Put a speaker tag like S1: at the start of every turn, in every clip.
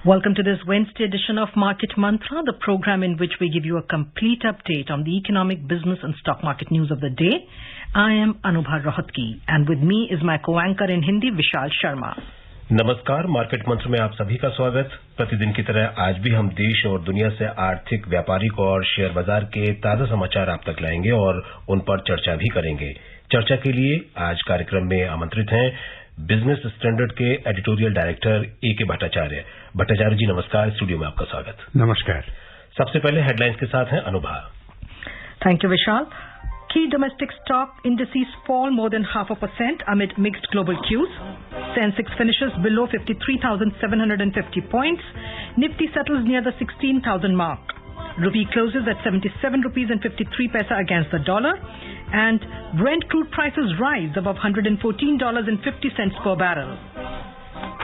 S1: Welcome to this Wednesday edition of Market Mantra, the program in which we give you a complete update on the economic, business and stock market news of the day. I am Anubha Rohatgi and with me is my co-anchor in Hindi, Vishal Sharma.
S2: नमस्कार, market मंत्र में आप सभी का स्वागत। प्रतिदिन की तरह आज भी हम देश और दुनिया से आर्थिक, व्यापारिक और शेयर बाजार के ताजा समाचार आप तक लाएंगे और उन पर चर्चा भी करेंगे। चर्चा के लिए आज कार्यक्रम में आमंत्रित हैं बिजनेस स्टैंडर्ड के editorial director A K. Bhattacharya. Bhattacharya ji नमस्कार, स्टूडियो में आपका स्वागत।
S3: नमस्कार।
S2: सबसे पहले हेडलाइंस के साथ हैं Anubha.
S1: Thank you, Vishal. Key domestic stock indices fall more than 0.5% amid mixed global cues. Sensex finishes below 53,750 points. Nifty settles near the 16,000 mark. Rupee closes at 77 rupees and 53 paisa against the dollar. And Brent crude prices rise above $114.50 per barrel.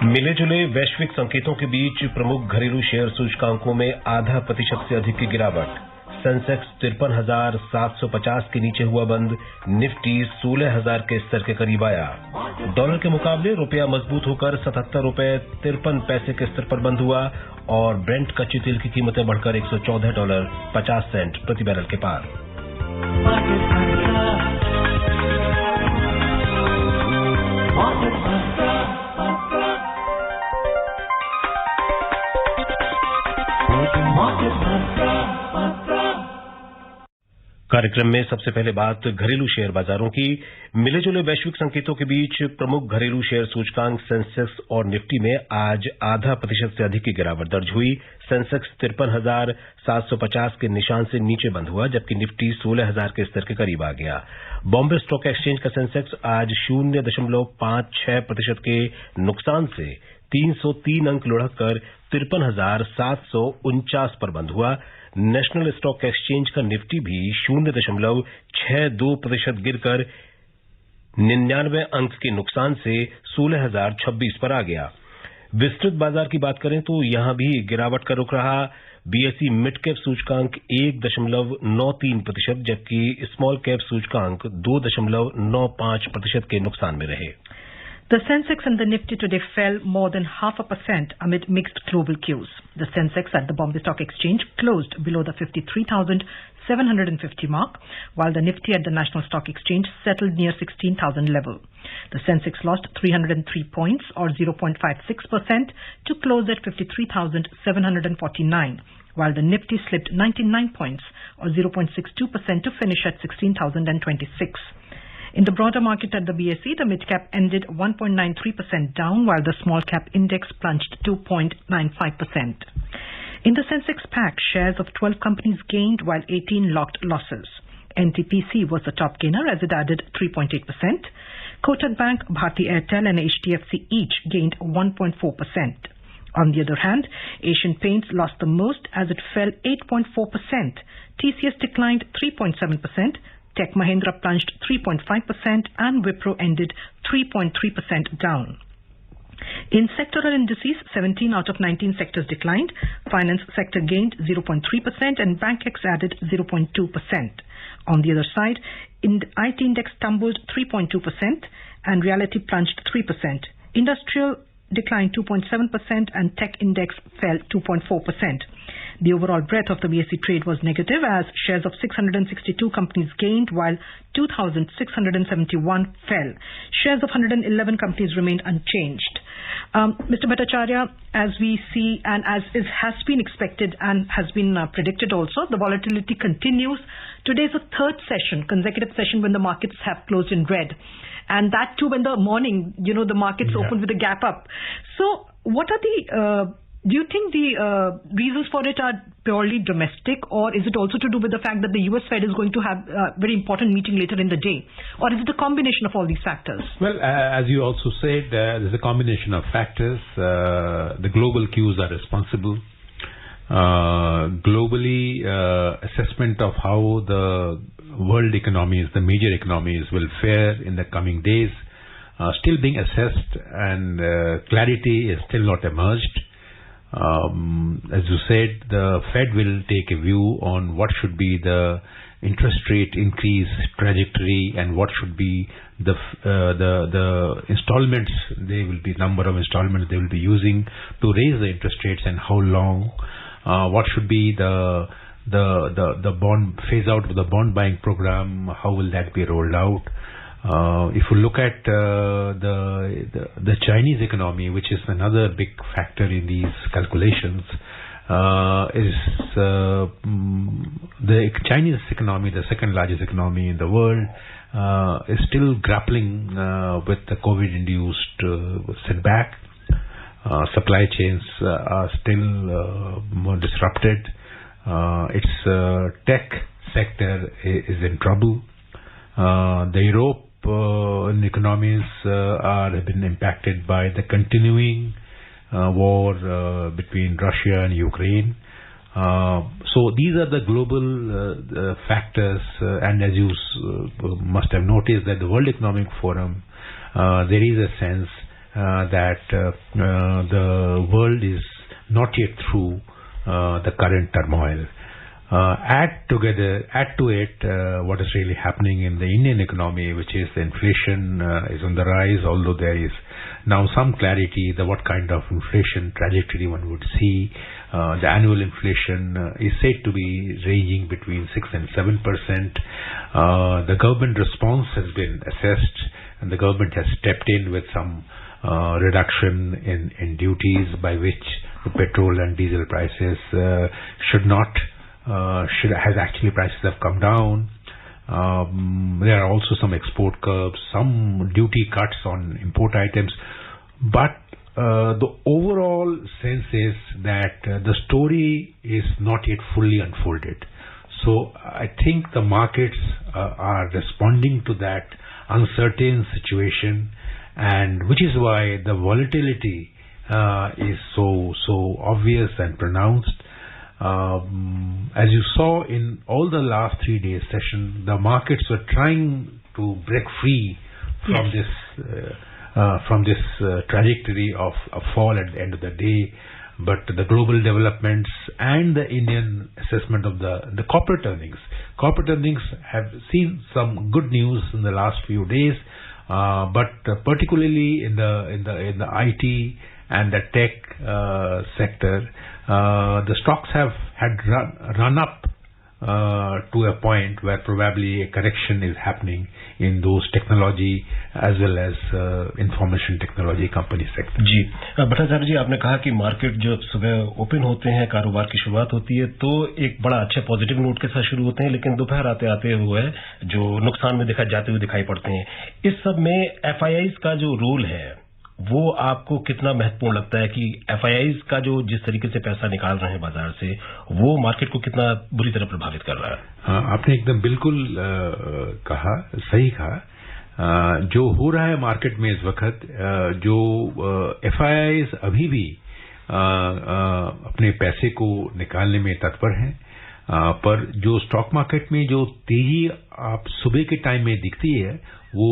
S2: मिले जुले वैश्विक संकेतों के बीच प्रमुख घरेलू share सूचकांकों में 0.5% से अधिक की गिरावट। सेंसेक्स 53,750 के नीचे हुआ बंद। निफ्टी 16,000 के स्तर के करीब आया। डॉलर के मुकाबले रुपया मजबूत होकर 77 रुपए 53 पैसे के स्तर पर बंद हुआ और ब्रेंट कच्चे तेल की कीमतें बढ़कर $114.50 प्रति बैरल के पार। कार्यक्रम में सबसे पहले बात घरेलू शेयर बाजारों की। मिले जुले वैश्विक संकेतों के बीच प्रमुख घरेलू शेयर सूचकांक सेंसेक्स और निफ्टी में आज 0.5% से अधिक की गिरावट दर्ज हुई। सेंसेक्स 53,750 के निशान से नीचे बंद हुआ, जबकि निफ्टी 16,000 के स्तर के करीब आ गया। बॉम्बे स्टॉक एक्सचेंज का सेंसेक्स आज 0.56% के नुकसान से 303 अंक लुढ़ककर 53,749 पर बंद हुआ। नेशनल स्टॉक एक्सचेंज का निफ्टी भी 0.62% गिरकर 99 अंक के नुकसान से 16,026 पर आ गया। विस्तृत बाजार की बात करें तो यहां भी गिरावट का रुख रहा। बीएसई मिड कैप सूचकांक 1.93%, जबकि स्मॉल कैप सूचकांक 2.95% के नुकसान में रहे।
S1: The Sensex and the Nifty today fell more than 0.5% amid mixed global cues. The Sensex at the Bombay Stock Exchange closed below the 53,750 mark, while the Nifty at the National Stock Exchange settled near 16,000 level. The Sensex lost 303 points or 0.56% to close at 53,749, while the Nifty slipped 99 points or 0.62% to finish at 16,026. In the broader market at the BSE, the mid-cap ended 1.93% down, while the small-cap index plunged 2.95%. In the Sensex pack, shares of 12 companies gained, while 18 logged losses. NTPC was the top gainer as it added 3.8%. Kotak Bank, Bharti Airtel and HDFC each gained 1.4%. On the other hand, Asian Paints lost the most as it fell 8.4%. TCS declined 3.7%. Tech Mahindra plunged 3.5% and Wipro ended 3.3% down. In sectoral indices, 17 out of 19 sectors declined. Finance sector gained 0.3% and BankX added 0.2%. On the other side, IT index tumbled 3.2% and Realty plunged 3%. Industrial declined 2.7% and tech index fell 2.4%. The overall breadth of the BSE trade was negative as shares of 662 companies gained while 2,671 fell. Shares of 111 companies remained unchanged. Mr. Bhattacharya, as we see and as has been expected and has been predicted also, the volatility continues. Today is the third consecutive session when the markets have closed in red. And that too when the morning, the markets opened with a gap up. So what are the... do you think the reasons for it are purely domestic, or is it also to do with the fact that the US Fed is going to have a very important meeting later in the day? Or is it a combination of all these factors?
S3: Well, as you also said, there's a combination of factors. The global cues are responsible. Globally, assessment of how the world economies, the major economies will fare in the coming days, still being assessed, and clarity is still not emerged. As you said, the Fed will take a view on what should be the interest rate increase trajectory and what should be the installments number of installments they will be using to raise the interest rates and how long, what should be the bond phase out of the bond buying program, how will that be rolled out. If you look at the Chinese economy, which is another big factor in these calculations, the Chinese economy, the second largest economy in the world, is still grappling with the COVID-induced setback. Supply chains are still more disrupted. Its tech sector is in trouble. The European economies have been impacted by the continuing war between Russia and Ukraine. So these are the global factors, and as you must have noticed that the World Economic Forum, there is a sense that the world is not yet through the current turmoil. Add to it what is really happening in the Indian economy, which is the inflation is on the rise, although there is now some clarity that what kind of inflation trajectory one would see. The annual inflation is said to be ranging between 6 and 7%. The government response has been assessed, and the government has stepped in with some reduction in duties by which the petrol and diesel prices prices have come down. There are also some export curbs, some duty cuts on import items, but the overall sense is that the story is not yet fully unfolded. So I think the markets are responding to that uncertain situation, and which is why the volatility is so obvious and pronounced. As you saw in all the last 3 days session, the markets were trying to break free from this trajectory of a fall at the end of the day, but the global developments and the Indian assessment of the corporate earnings have seen some good news in the last few days, but particularly in the IT and the tech sector, the stocks had run up to a point where probably a correction is happening in those technology as well as information technology company sector.
S2: जी, भट्टाचार्य जी, आपने कहा कि market जब सुबह open होते हैं, कारोबार की शुरुआत होती है, तो एक बड़ा अच्छा पॉजिटिव नोट के साथ शुरू होते हैं, लेकिन दोपहर आते आते हुए जो नुकसान में जाते हुए दिखाई पड़ते हैं। इस सब में FIIs का जो रोल है वो आपको कितना महत्वपूर्ण लगता है कि FIIs का जो जिस तरीके से पैसा निकाल रहे हैं बाजार से, वो मार्केट को कितना बुरी तरह प्रभावित कर रहा है?
S3: हाँ, आपने एकदम बिल्कुल सही कहा। जो हो रहा है मार्केट में इस वक्त, जो FIIs अभी भी अपने पैसे को निकालने में तत्पर हैं, पर जो स्टॉक मार्केट में जो तेजी आप सुबह के टाइम में दिखती है, वो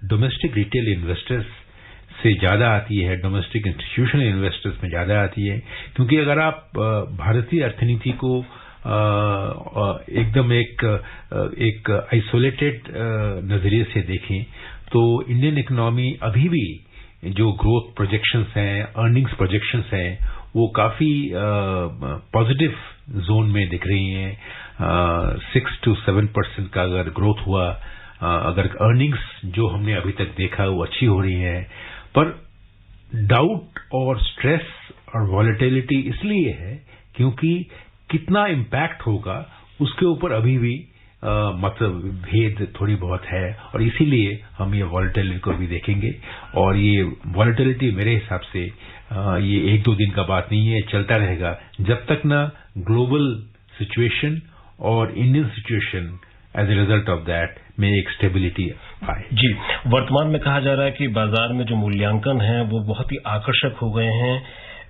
S3: डोमेस्टिक रिटेल इन्वेस्टर्स से ज्यादा आती है, डोमेस्टिक इंस्टीट्यूशनल इन्वेस्टर्स में ज्यादा आती है, क्योंकि अगर आप भारतीय अर्थनीति को एकदम एक आइसोलेटेड नजरिए से देखें तो इंडियन इकोनॉमी अभी भी जो ग्रोथ प्रोजेक्शंस हैं, अर्निंग्स प्रोजेक्शंस हैं, वो काफी पॉजिटिव जोन में दिख रही हैं। 6 to 7% का अगर ग्रोथ हुआ, अगर अर्निंग्स जो हमने अभी तक देखा वो अच्छी हो रही हैं, पर डाउट और स्ट्रेस और वॉलेटिलिटी इसलिए है क्योंकि कितना इम्पैक्ट होगा उसके ऊपर अभी भी मतलब भेद थोड़ी बहुत है, और इसीलिए हम ये वॉलेटिलिटी को भी देखेंगे। और ये वॉलेटिलिटी मेरे हिसाब से ये 1-2 दिन का बात नहीं है, चलता रहेगा जब तक ना ग्लोबल सिचुएशन और Indian situation as a result of that में एक स्टेबिलिटी आए।
S2: जी, वर्तमान में कहा जा रहा है कि बाजार में जो मूल्यांकन है वो बहुत ही आकर्षक हो गए हैं,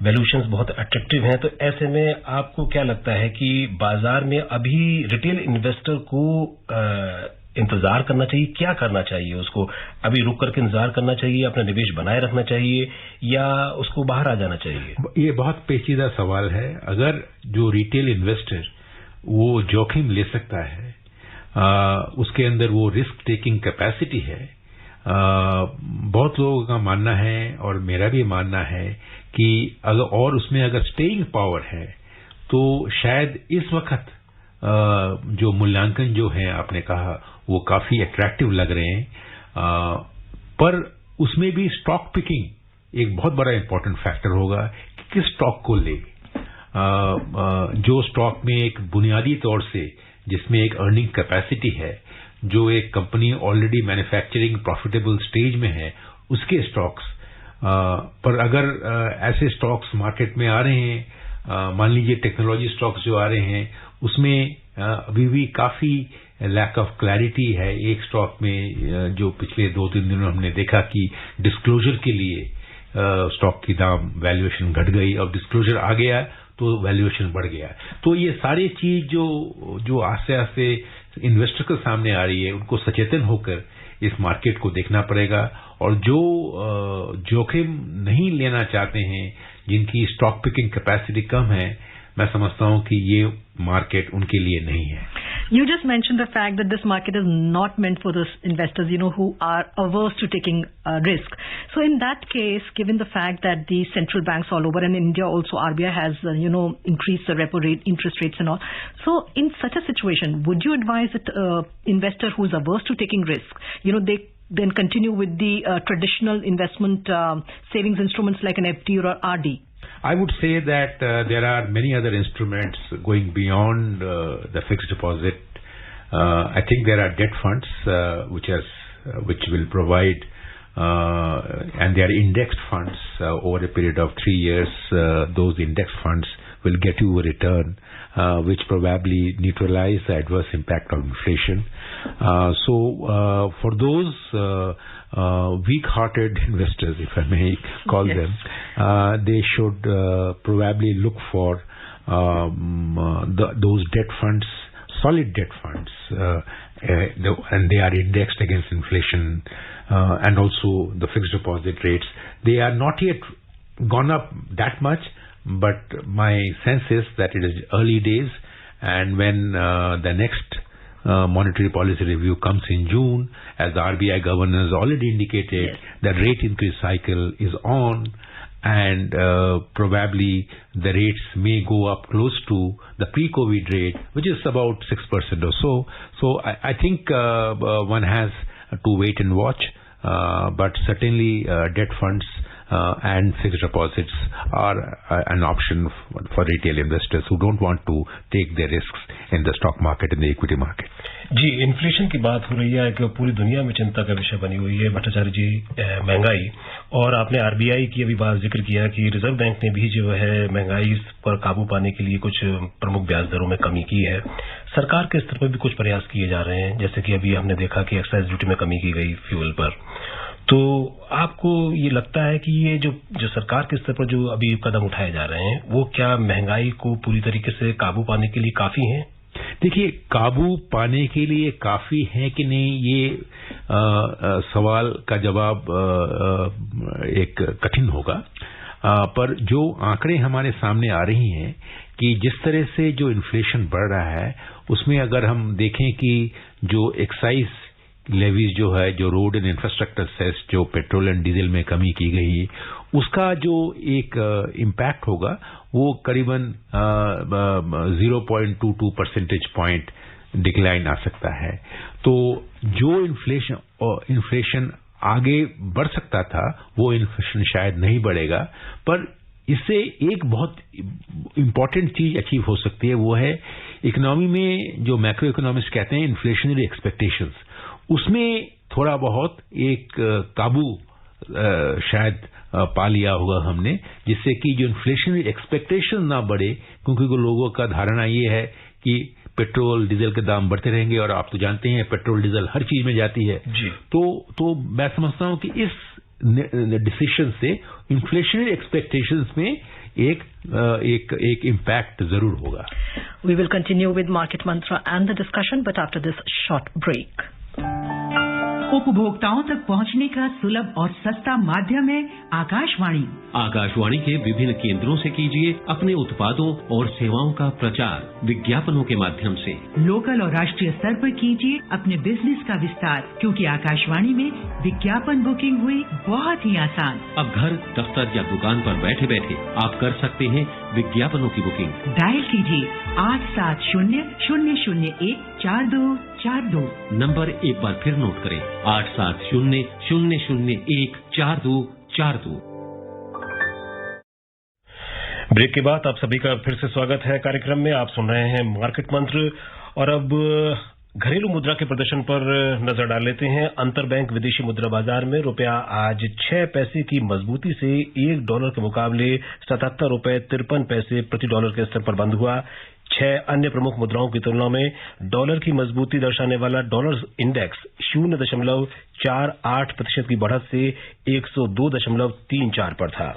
S2: वैल्यूएशंस बहुत अट्रैक्टिव हैं, तो ऐसे में आपको क्या लगता है कि बाजार में अभी रिटेल इन्वेस्टर को इंतजार करना चाहिए? क्या करना चाहिए उसको? अभी रुक करके इंतजार करना चाहिए, अपना निवेश बनाए रखना चाहिए, या उसको बाहर आ जाना चाहिए?
S3: ये बहुत पेचीदा सवाल है। अगर जो रिटेल इन्वेस्टर वो जोखिम ले सकता है उसके अंदर वो रिस्क टेकिंग कैपेसिटी है। बहुत लोगों का मानना है और मेरा भी मानना है कि अगर उसमें अगर स्टेइंग पावर है तो शायद इस वक्त जो मूल्यांकन जो है आपने कहा वो काफी अट्रैक्टिव लग रहे हैं, पर उसमें भी स्टॉक पिकिंग एक बहुत बड़ा इंपॉर्टेंट फैक्टर होगा कि किस स्टॉक को ले। जो स्टॉक में एक बुनियादी तौर से जिसमें एक अर्निंग कैपेसिटी है, जो एक company already manufacturing profitable stage में है, उसके स्टॉक्स पर अगर ऐसे स्टॉक्स मार्केट में आ रहे हैं, मान लीजिए टेक्नोलॉजी स्टॉक्स जो आ रहे हैं उसमें अभी भी काफी लैक ऑफ क्लैरिटी है। एक स्टॉक में जो पिछले 2-3 दिनों हमने देखा कि डिस्क्लोजर के लिए स्टॉक की दाम वैल्यूएशन घट गई और डिस्क्लोजर आ गया तो वैल्यूएशन बढ़ गया। तो ये सारी चीज जो आस्ते आस्ते इन्वेस्टर के सामने आ रही है, उनको सचेतन होकर इस मार्केट को देखना पड़ेगा। और जो जोखिम नहीं लेना चाहते हैं, जिनकी स्टॉक पिकिंग कैपेसिटी कम है, मैं समझता हूं कि ये मार्केट उनके लिए नहीं है।
S1: You just mentioned the fact that this market is not meant for those investors, who are averse to taking risk. So in that case, given the fact that the central banks all over and in India also RBI has, increased the repo rate, interest rates and all. So in such a situation, would you advise that investor who is averse to taking risk, they then continue with the traditional investment savings instruments like an FD or RD?
S3: I would say that there are many other instruments going beyond the fixed deposit. I think there are debt funds which will provide, and they are indexed funds over a period of 3 years. Those indexed funds will get you a return which probably neutralize the adverse impact of inflation. So for those weak-hearted investors, if I may call them, they should probably look for those debt funds, solid debt funds, and they are indexed against inflation, and also the fixed deposit rates. They are not yet gone up that much, but my sense is that it is early days, and when the next monetary policy review comes in June, as the RBI governor has already indicated, the rate increase cycle is on, and probably the rates may go up close to the pre-COVID rate, which is about 6% or so. So I think one has to wait and watch, but certainly debt funds and fixed deposits are an option for retail investors who don't want to take their risks in the stock market and the equity market.
S2: जी, inflation की बात हो रही है कि पूरी दुनिया में चिंता का विषय बनी हुई है भट्टाचार्य जी, महंगाई, और आपने आरबीआई की अभी बात जिक्र किया कि रिजर्व बैंक ने भी जो है महंगाई पर काबू पाने के लिए कुछ प्रमुख ब्याज दरों में कमी की है। सरकार के स्तर पर भी कुछ प्रयास किए जा रहे हैं, जैसे कि अभी हमने देखा कि एक्साइज ड्यूटी में कमी की गई फ्यूल पर। तो आपको ये लगता है कि ये जो सरकार के स्तर पर जो अभी कदम उठाए जा रहे हैं वो क्या महंगाई को पूरी तरीके से काबू पाने के लिए काफी हैं?
S3: देखिए, काबू पाने के लिए काफी है कि नहीं, ये सवाल का जवाब एक कठिन होगा, पर जो आंकड़े हमारे सामने आ रही हैं कि जिस तरह से जो इन्फ्लेशन बढ़ रहा है, उसमें अगर हम देखें कि जो एक्साइज लेवीज जो है, जो रोड एंड इंफ्रास्ट्रक्चर सेस, जो पेट्रोल एंड डीजल में कमी की गई, उसका जो एक इम्पैक्ट होगा वो करीबन 0.22 परसेंटेज पॉइंट डिक्लाइन आ सकता है। तो जो इन्फ्लेशन आगे बढ़ सकता था वो इन्फ्लेशन शायद नहीं बढ़ेगा, पर इससे एक बहुत इंपॉर्टेंट चीज अचीव हो सकती है, वो है इकोनॉमी में जो मैक्रो इकोनॉमिस्ट कहते हैं इन्फ्लेशनरी एक्सपेक्टेशंस, उसमें थोड़ा बहुत एक काबू शायद पा लिया होगा हमने, जिससे कि जो इन्फ्लेशनरी एक्सपेक्टेशन ना बढ़े, क्योंकि लोगों का धारणा ये है कि पेट्रोल डीजल के दाम बढ़ते रहेंगे, और आप तो जानते हैं पेट्रोल डीजल हर चीज में जाती है जी। तो मैं समझता हूं कि इस डिसीजन से इन्फ्लेशनरी एक्सपेक्टेशंस में एक इम्पैक्ट जरूर होगा।
S1: We will continue with Market Mantra and the discussion, but after this short break.
S4: उपभोक्ताओं तक पहुंचने का सुलभ और सस्ता माध्यम है आकाशवाणी।
S5: आकाशवाणी के विभिन्न केंद्रों से कीजिए अपने उत्पादों और सेवाओं का प्रचार विज्ञापनों के माध्यम से।
S4: लोकल और राष्ट्रीय स्तर पर कीजिए अपने बिजनेस का विस्तार, क्योंकि आकाशवाणी में विज्ञापन बुकिंग हुई बहुत ही आसान।
S5: अब घर, दफ्तर या दुकान पर बैठे बैठे आप कर सकते हैं विज्ञापनों की बुकिंग।
S4: डायल कीजिए 870-001-4242।
S5: नंबर एक बार फिर नोट करें, 870-001-4242।
S2: ब्रेक के बाद आप सभी का फिर से स्वागत है कार्यक्रम में। आप सुन रहे हैं मार्केट मंत्र और अब घरेलू मुद्रा के प्रदर्शन पर नजर डाल लेते हैं। अंतरबैंक विदेशी मुद्रा बाजार में रुपया आज 6 पैसे की मजबूती से $1 के मुकाबले 77 रुपए 53 पैसे प्रति डॉलर के स्तर पर बंद हुआ। 6 अन्य प्रमुख मुद्राओं की तुलना में डॉलर की मजबूती दर्शाने वाला डॉलर इंडेक्स 0.48% की बढ़त से 102.34 पर था।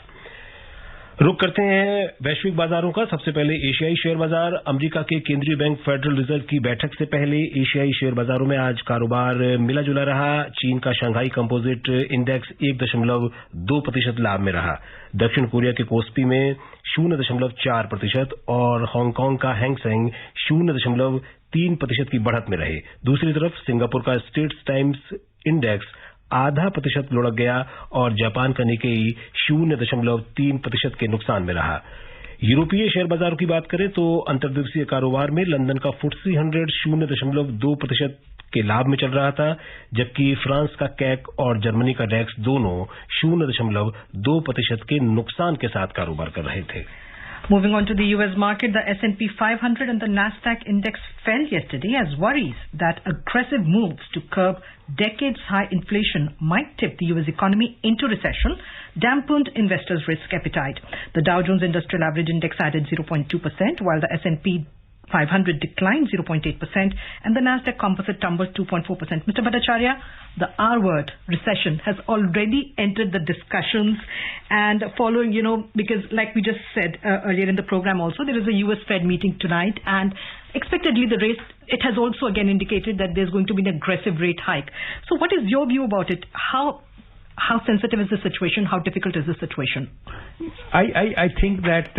S2: रुक करते हैं वैश्विक बाजारों का। सबसे पहले एशियाई शेयर बाजार। अमेरिका के केंद्रीय बैंक फेडरल रिजर्व की बैठक से पहले एशियाई शेयर बाजारों में आज कारोबार मिला जुला रहा। चीन का शंघाई कंपोजिट इंडेक्स 1.2% लाभ में रहा। दक्षिण कोरिया के कोस्पी में 0.4% और हांगकांग का हैंगसेंग 0.3% की बढ़त में रहे। दूसरी तरफ सिंगापुर का स्ट्रेट्स टाइम्स इंडेक्स 0.5% लुढ़क गया और जापान का निकेई 0.3% के नुकसान में रहा। यूरोपीय शेयर बाजारों की बात करें तो अंतर्दिवसीय कारोबार में लंदन का FTSE 100 0.2% के लाभ में चल रहा था, जबकि फ्रांस का कैक और जर्मनी का डैक्स दोनों 0.2% के नुकसान के साथ कारोबार कर रहे थे।
S1: Moving on to the US market, the S&P 500 and the Nasdaq index fell yesterday as worries that aggressive moves to curb decades-high inflation might tip the US economy into recession dampened investors' risk appetite. The Dow Jones Industrial Average Index added 0.2%, while the S&P 500 declined 0.8% and the Nasdaq Composite tumbled 2.4%. Mr. Bhattacharya, the R word, recession, has already entered the discussions, and following, because like we just said earlier in the program also, there is a US Fed meeting tonight, and expectedly the rate, it has also again indicated that there's going to be an aggressive rate hike. So what is your view about it? How sensitive is the situation? How difficult is the situation?
S3: I think that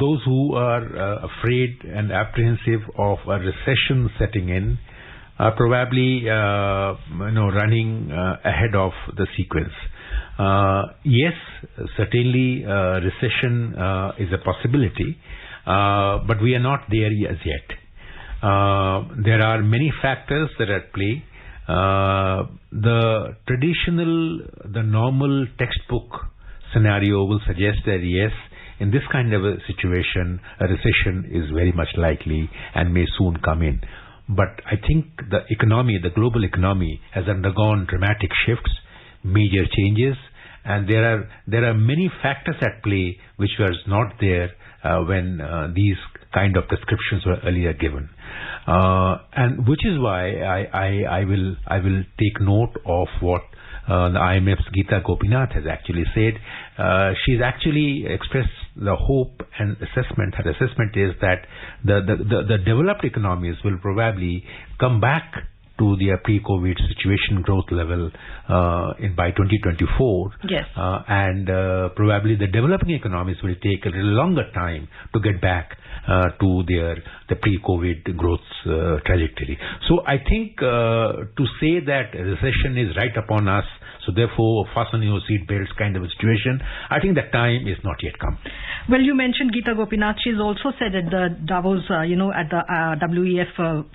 S3: those who are afraid and apprehensive of a recession setting in are probably running ahead of the sequence. Yes, certainly recession is a possibility, but we are not there as yet. There are many factors that are at play. The normal textbook scenario will suggest that yes, in this kind of a situation, a recession is very much likely and may soon come in. But I think the global economy has undergone dramatic shifts, major changes, and there are many factors at play which was not there when these kind of prescriptions were earlier given. And which is why I will take note of what the IMF's Geeta Gopinath has actually said. She's actually expressed the hope and assessment. Her assessment is that the developed economies will probably come back to their pre-COVID situation growth level by 2024.
S1: Yes.
S3: And probably the developing economies will take a little longer time to get back to the pre-COVID growth trajectory. So I think to say that recession is right upon us, so therefore fasten your seat belts kind of a situation, I think that time is not yet come.
S1: Well, you mentioned Geeta Gopinath. She's also said at the Davos, at the WEF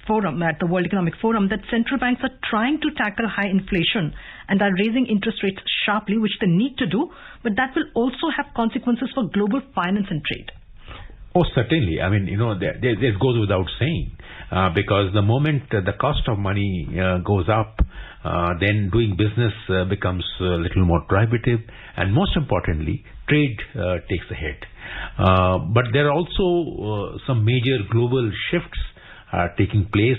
S1: forum, at the World Economic Forum, that central banks are trying to tackle high inflation and are raising interest rates sharply, which they need to do, but that will also have consequences for global finance and trade.
S3: Oh, certainly. I mean, this goes without saying, because the moment the cost of money goes up, then doing business becomes a little more prohibitive, and most importantly, trade takes a hit. But there are also some major global shifts taking place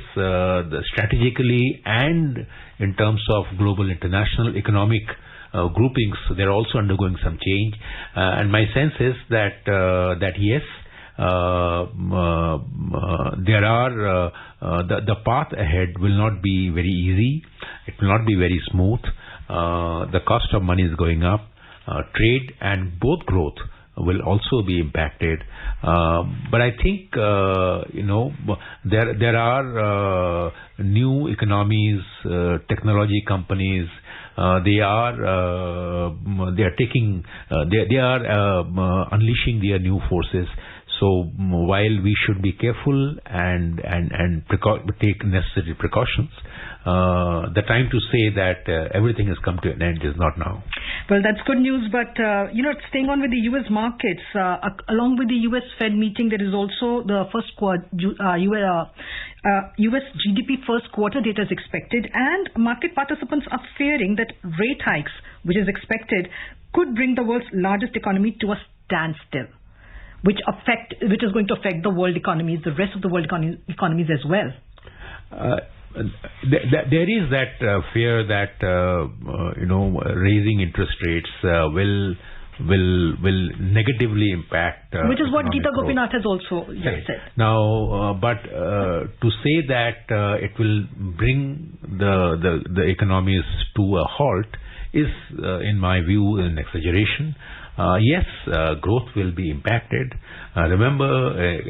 S3: strategically and in terms of global international economic groupings. They're also undergoing some change, and my sense is that yes, there are the path ahead will not be very easy. It will not be very smooth. The cost of money is going up. Trade and both growth will also be impacted. But I think there are new economies, technology companies. They are unleashing their new forces. So while we should be careful and take necessary precautions, the time to say that everything has come to an end is not now.
S1: Well, that's good news, but staying on with the U.S. markets, along with the U.S. Fed meeting, there is also the U.S. GDP first quarter data is expected, and market participants are fearing that rate hikes, which is expected, could bring the world's largest economy to a standstill, which is going to affect the world economies, the rest of the world economies as well.
S3: There is that fear that raising interest rates will negatively impact,
S1: which is what Geeta
S3: growth.
S1: Gopinath has also said.
S3: Now, but to say that it will bring the economies to a halt is, in my view, an exaggeration. Yes, growth will be impacted. Remember,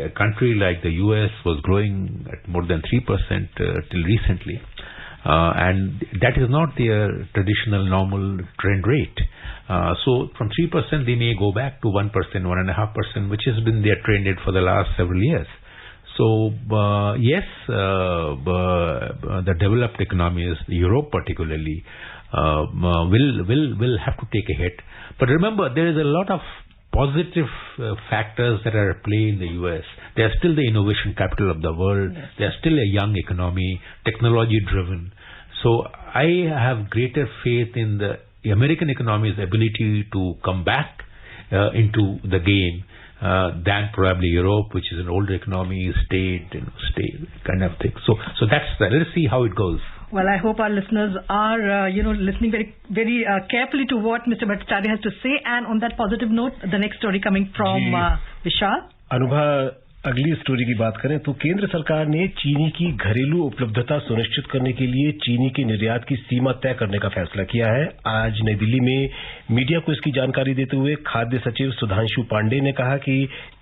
S3: a country like the US was growing at more than 3% till recently. And that is not their traditional normal trend rate. So from 3% they may go back to 1%, 1.5%, which has been their trend rate for the last several years. So yes, the developed economies, Europe particularly, will have to take a hit. But remember, there is a lot of positive factors that are at play in the U.S. They are still the innovation capital of the world. Yes. They are still a young economy, technology-driven. So I have greater faith in the American economy's ability to come back into the game than probably Europe, which is an older economy, state kind of thing. So that's that. Let's see how it goes.
S1: Well, I hope our listeners are, listening very, very carefully to what Mr. Bhattacharya has to say. And on that positive note, the next story coming from Vishal.
S2: Anubha, अगली story की बात करें तो केंद्र सरकार ने चीनी की घरेलू उपलब्धता सुनिश्चित करने के लिए चीनी के निर्यात की सीमा तय करने का फैसला किया है। आज नई दिल्ली में मीडिया को इसकी जानकारी देते हुए खाद्य सचिव सुधांशु पांडे ने कहा कि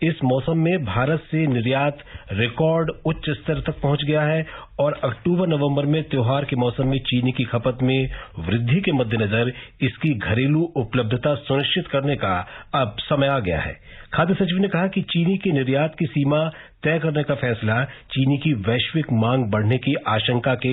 S2: इस मौसम में भारत से निर्यात रिकॉर्ड उच्च स्तर तक पहुंच गया है और अक्टूबर-नवंबर में त्योहार के मौसम में चीनी की खपत में वृद्धि के मद्देनजर इसकी घरेलू उपलब्धता सुनिश्चित करने का अब समय आ गया है। खाद्य सचिव ने कहा कि चीनी के निर्यात की सीमा तय करने का फैसला चीनी की वैश्विक मांग बढ़ने की आशंका के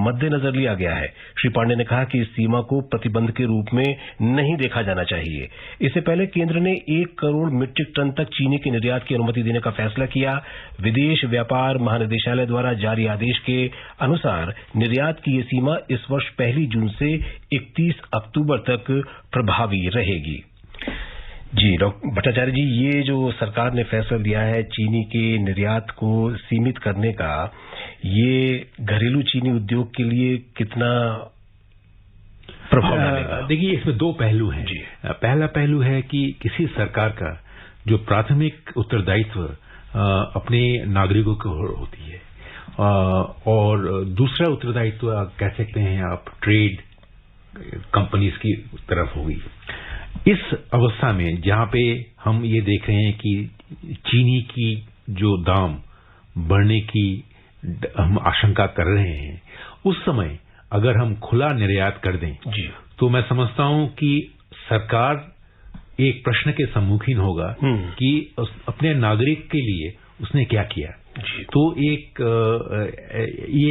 S2: मद्देनजर लिया गया है। श्री पांडे ने कहा कि इस सीमा को प्रतिबंध के रूप में नहीं देखा जाना चाहिए। इससे पहले केंद्र ने 1 करोड़ मीट्रिक टन तक चीनी के निर्यात की अनुमति देने का फैसला किया। विदेश व्यापार महानिदेशालय द्वारा जारी आदेश के अनुसार निर्यात की ये सीमा इस वर्ष 1 जून से 31 अक्टूबर तक प्रभावी रहेगी। जी डॉक्टर भट्टाचार्य जी, ये जो सरकार ने फैसला लिया है चीनी के निर्यात को सीमित करने का, ये घरेलू चीनी उद्योग के लिए कितना प्रभाव डालेगा?
S3: देखिए, इसमें 2 पहलू हैं। पहला पहलू है कि किसी सरकार का जो प्राथमिक उत्तरदायित्व अपने नागरिकों को होती है, और दूसरा उत्तरदायित्व कह सकते हैं आप ट्रेड कंपनीज की तरफ होगी। इस अवस्था में जहां पे हम ये देख रहे हैं कि चीनी की जो दाम बढ़ने की हम आशंका कर रहे हैं, उस समय अगर हम खुला निर्यात कर दें तो मैं समझता हूं कि सरकार एक प्रश्न के सम्मुखीन होगा कि अपने नागरिक के लिए उसने क्या किया। तो ये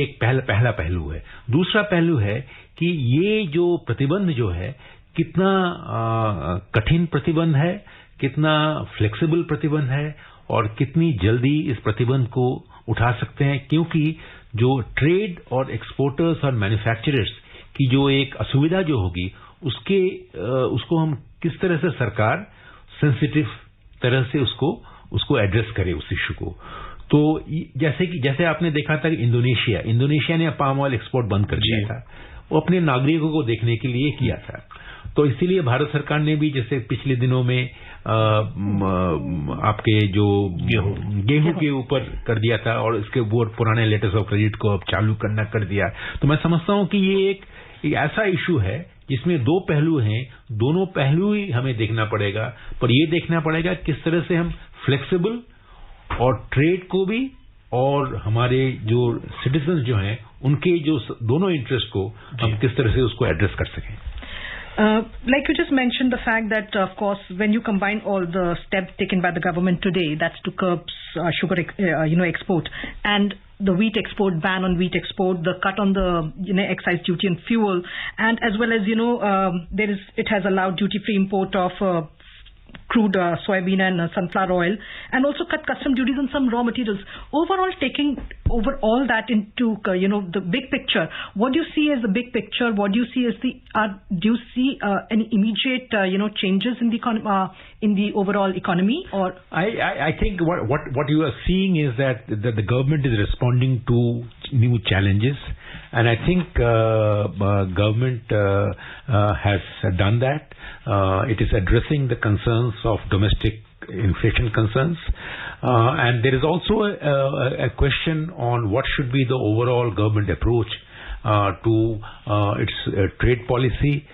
S3: एक पहला पहलू है। दूसरा पहलू है कि ये जो प्रतिबंध जो है कितना कठिन प्रतिबंध है, कितना फ्लेक्सिबल प्रतिबंध है और कितनी जल्दी इस प्रतिबंध को उठा सकते हैं, क्योंकि जो ट्रेड और एक्सपोर्टर्स और मैन्युफैक्चरर्स की जो एक असुविधा जो होगी उसको हम किस तरह से सरकार सेंसिटिव तरह से उसको एड्रेस करे उस इश्यू को। तो जैसे आपने देखा था कि इंडोनेशिया ने पाम ऑयल एक्सपोर्ट बंद कर दिया था, वो अपने नागरिकों को देखने के लिए किया था। तो इसीलिए भारत सरकार ने भी जैसे पिछले दिनों में आपके जो गेहूं के ऊपर कर दिया था और इसके ऊपर पुराने लेटर्स ऑफ क्रेडिट को अब चालू करना कर दिया। तो मैं समझता हूं कि ये एक ऐसा इशू है जिसमें दो पहलू हैं, दोनों पहलू ही हमें देखना पड़ेगा, पर ये देखना पड़ेगा किस तरह से हम फ्लेक्सिबल और ट्रेड को भी और हमारे जो सिटीजन्स जो हैं उनके जो दोनों इंटरेस्ट को हम किस तरह से उसको एड्रेस कर सकें।
S1: Like you just mentioned the fact that, of course, when you combine all the steps taken by the government today, that's to curb sugar, export, and the wheat export, ban on wheat export, the cut on the excise duty on fuel, and as well as it has allowed duty-free import of crude soybean and sunflower oil, and also cut custom duties on some raw materials. Overall, taking over all that into the big picture, what do you see as the big picture? What do you see as do you see any immediate changes in the in the overall economy? Or
S3: I think what you are seeing is that the government is responding to new challenges, and I think government has done that. It is addressing the concerns of domestic inflation concerns, and there is also a question on what should be the overall government approach to its trade policy,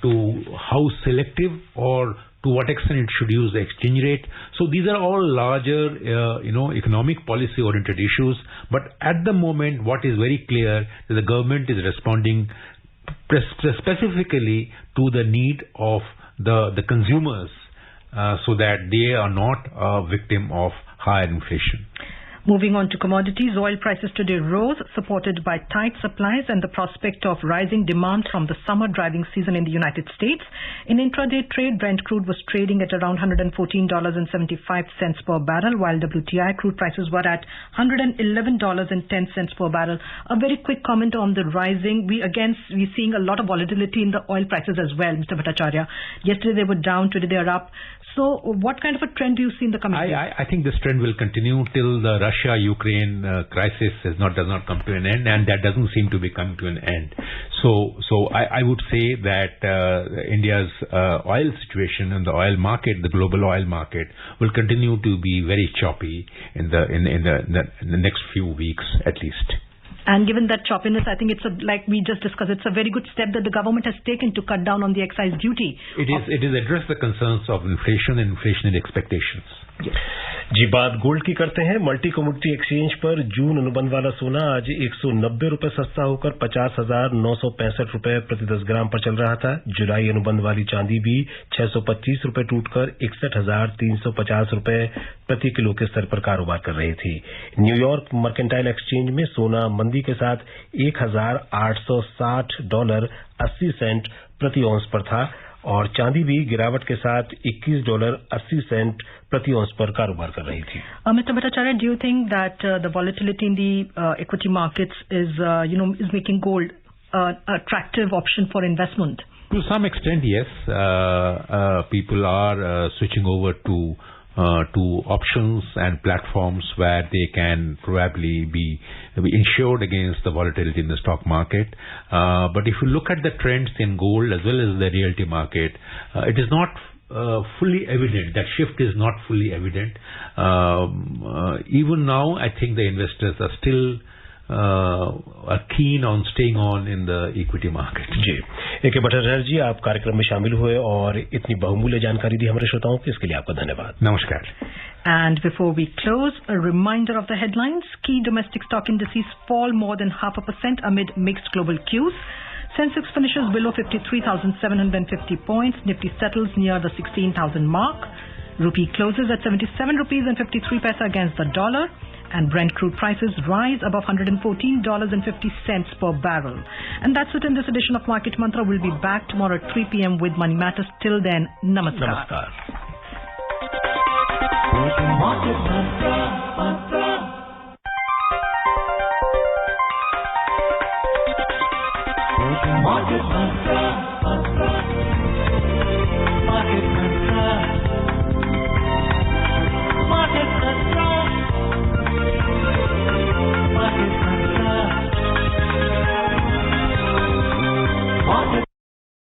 S3: to how selective or to what extent it should use the exchange rate. So these are all larger, economic policy oriented issues. But at the moment, what is very clear is the government is responding specifically to the need of the consumers, so that they are not a victim of higher inflation.
S1: Moving on to commodities, oil prices today rose, supported by tight supplies and the prospect of rising demand from the summer driving season in the United States. In intraday trade, Brent crude was trading at around $114.75 per barrel, while WTI crude prices were at $111.10 per barrel. A very quick comment on the rising. We're seeing a lot of volatility in the oil prices as well, Mr. Bhattacharya. Yesterday they were down, today they are up. So what kind of a trend do you see in the coming days?
S3: I think this trend will continue till the Russia-Ukraine crisis does not come to an end, and that doesn't seem to be coming to an end. So I would say that India's oil situation and the oil market, the global oil market, will continue to be very choppy in the next few weeks at least.
S1: And given that choppiness, I think like we just discussed, it's a very good step that the government has taken to cut down on the excise duty.
S3: It is address the concerns of inflation and inflationary expectations.
S2: जी, बात gold की करते हैं। Multi commodity exchange पर जून अनुबंध वाला सोना आज 190 रुपए सस्ता होकर 50,965 रुपए प्रति 10 ग्राम पर चल रहा था। जुलाई अनुबंध वाली चांदी भी 625 रुपए टूटकर 61,350 रुपए प्रति किलो के स्तर पर कारोबार कर रही थी। न्यूयॉर्क मर्केंटाइल एक्सचेंज में सोना मंदी के साथ $1,860.80 प्रति औंस पर था और चांदी भी गिरावट के साथ $21.80 प्रति औंस पर कारोबार कर रही थी।
S1: Mr. Bhattacharya, do you think that the volatility in the equity markets is making gold an attractive option for investment?
S3: To some extent, yes. People are switching over to options and platforms where they can probably be insured against the volatility in the stock market. But if you look at the trends in gold as well as the realty market, it is not fully evident. That shift is not fully evident. Even now, I think the investors are still are keen on staying on in the equity market.
S2: Ji, A.K. Bhattacharya जी, आप कार्यक्रम में शामिल हुए और इतनी बहुमूल्य जानकारी दी हमारे श्रोताओं को, इसके लिए आपका धन्यवाद।
S3: नमस्कार।
S1: And before we close, a reminder of the headlines. Key domestic stock indices fall more than 0.5% amid mixed global cues. Sensex finishes below 53,750 points. Nifty settles near the 16,000 mark. Rupee closes at 77 rupees and 53 paisa against the dollar. And Brent crude prices rise above $114.50 per barrel. And that's it in this edition of Market Mantra. We'll be back tomorrow at 3 p.m. with Money Matters. Till then, namaskar.
S2: नमस्कार।